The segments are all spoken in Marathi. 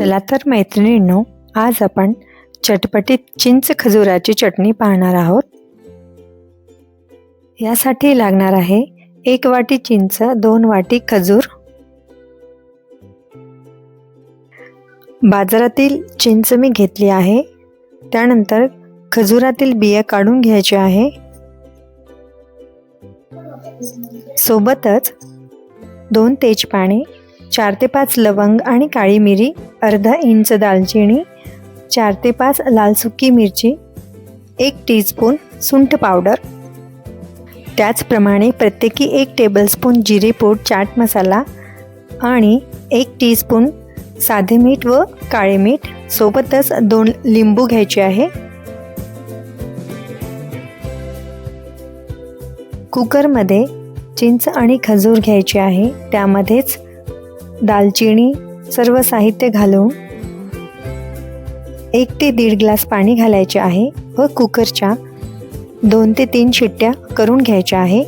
चला तर मैत्रिणींनो, आज आपण चटपटीत चिंच खजुराची चटणी पाहणार आहोत। यासाठी लागणार आहे 1 वाटी चिंच, 2 वाटी खजूर। बाजारातील चिंच मी घेतली आहे। त्यानंतर खजुरातील बिया काढून घ्यायचे आहे। सोबतच 2 तेजपाने, 4 ते 5 लवंग आणि काळी मिरी, अर्धा इंच दालचिनी, 4 ते 5 लाल सुकी मिरची, 1 टीस्पून सुंठ पावडर। त्याचप्रमाणे प्रत्येकी 1 टेबलस्पून जिरे पूड, चाट मसाला आणि 1 टीस्पून साधे मीठ व काळे मीठ, सोबतच 2 लिंबू घ्यायचे आहे। कुकरमध्ये चिंच आणि खजूर घ्यायचे आहे। त्यामध्येच दालचिनी सर्व साहित्य घालून 1 ते 1.5 ग्लास पाणी घालायचे आहे व कुकरच्या 2 ते 3 शिट्ट्या करून घ्यायच्या आहे।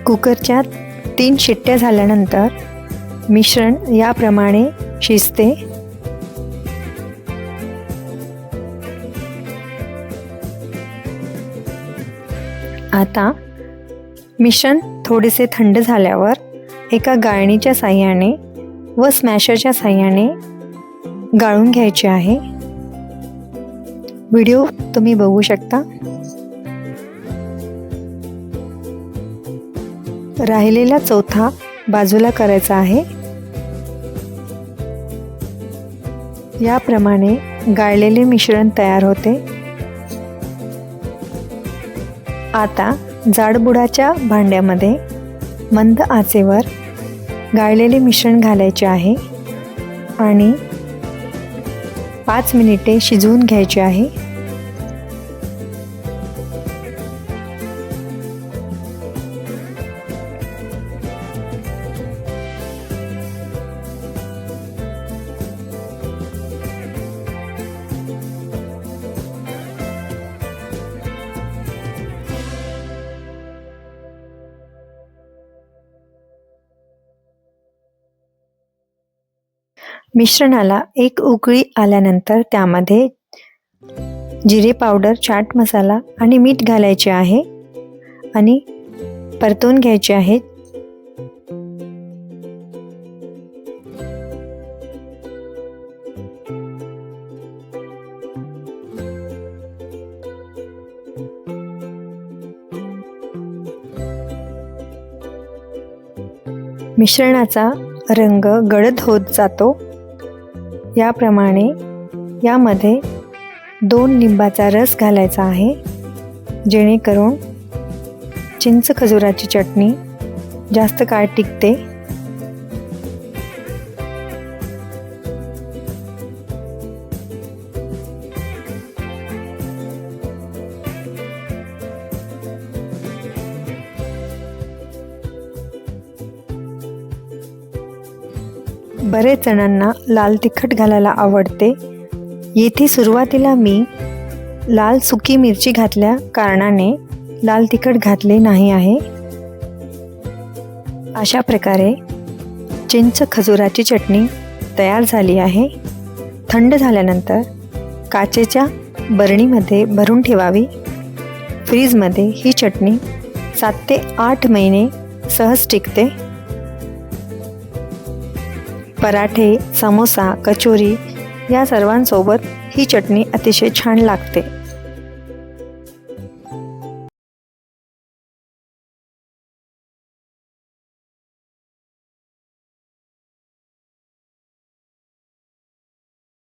कुकरच्या 3 शिट्ट्या झाल्यानंतर मिश्रण याप्रमाणे शिजते। आता मिश्रण थोडेसे थंड झाल्यावर एका गाळणीच्या साहाय्याने व स्मॅशरच्या साहाय्याने गाळून घ्यायचे आहे। व्हिडिओ तुम्ही बघू शकता। राहिलेला चौथा बाजूला करायचा आहे। याप्रमाणे गाळलेले मिश्रण तयार होते। आता जाडबुडाच्या भांड्यामध्ये मंद आचेवर गाळलेले मिश्रण घालायचे आहे आणि 5 मिनिटे शिजवून घ्यायचे आहे। मिश्रणाला 1 उकळी आल्यानंतर त्यामध्ये जिरे पावडर, चाट मसाला आणि मीठ घालायचे आहे आणि परतून घ्यायचे आहे। मिश्रणाचा रंग गडद होत जातो। याप्रमाणे यामध्ये 2 लिंबाचा रस घालायचा आहे, जेणेकरून चिंच खजुराची चटणी जास्त काळ टिकते। बरेच जणांना लाल तिखट घालायला आवडते। येथे सुरुवातीला मी लाल सुकी मिरची घातल्या कारणाने लाल तिखट घातले नाही आहे। अशा प्रकारे चिंच खजुराची चटणी तयार झाली आहे। थंड झाल्यानंतर काचेच्या बरणीमध्ये भरून ठेवावी। फ्रीजमध्ये ही चटणी 7 ते 8 महिने सहज टिकते। पराठे, समोसा, कचोरी या सर्वांसोबत ही चटणी अतिशय छान लागते।